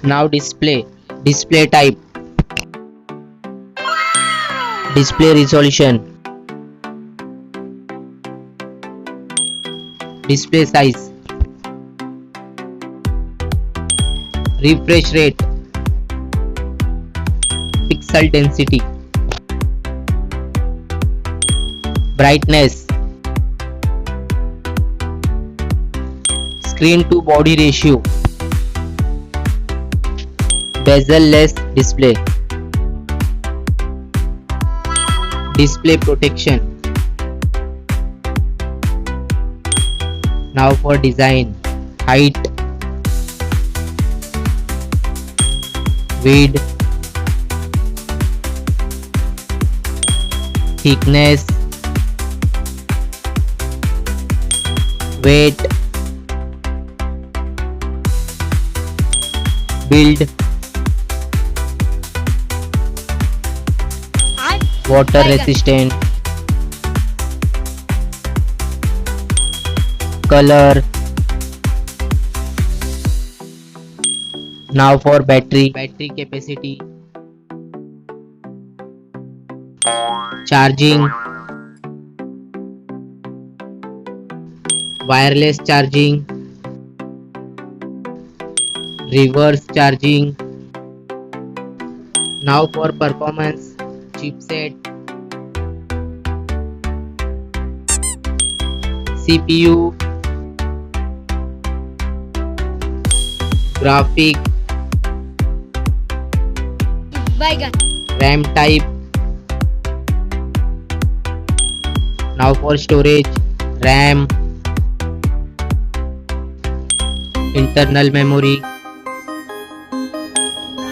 Now display type, display resolution, display size, refresh rate, pixel density, brightness, screen to body ratio, bezel-less display, display protection. Now for design, height, width, thickness, weight, build, water resistant, color. Now for battery capacity, charging, wireless charging, reverse charging. Now for performance, chipset, CPU, graphic, RAM type. Now for storage, RAM, internal memory,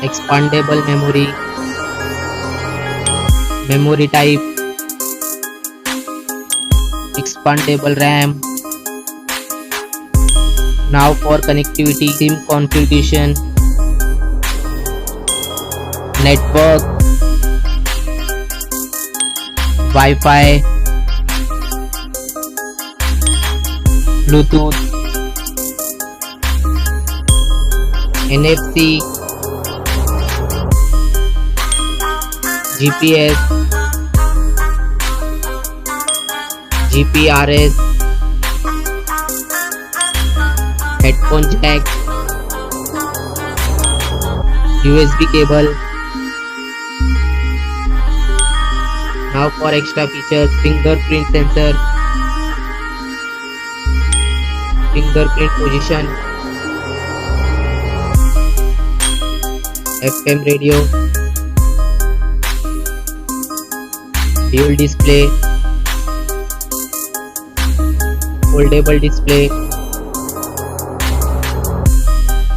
expandable memory, memory type, expandable RAM. Now for connectivity, SIM configuration, network, Wi-Fi, Bluetooth, NFC, GPS, GPRS, headphone jack, USB cable. Now for extra features, fingerprint sensor, fingerprint position, FM radio, dual display, foldable display,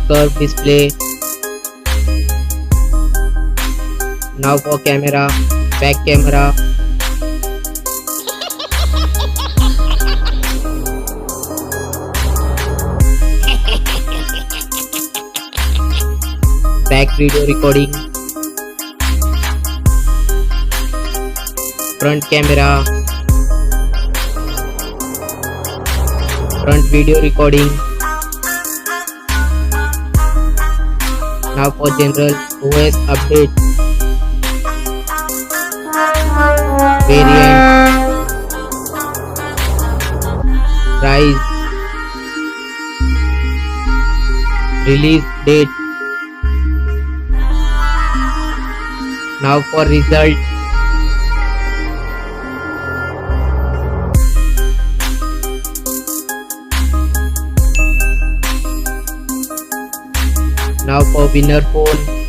curved display. Now for camera, back camera, back video recording, front camera, front video recording. Now for general OS update, variant, price, release date. Now for result, now for winner phone,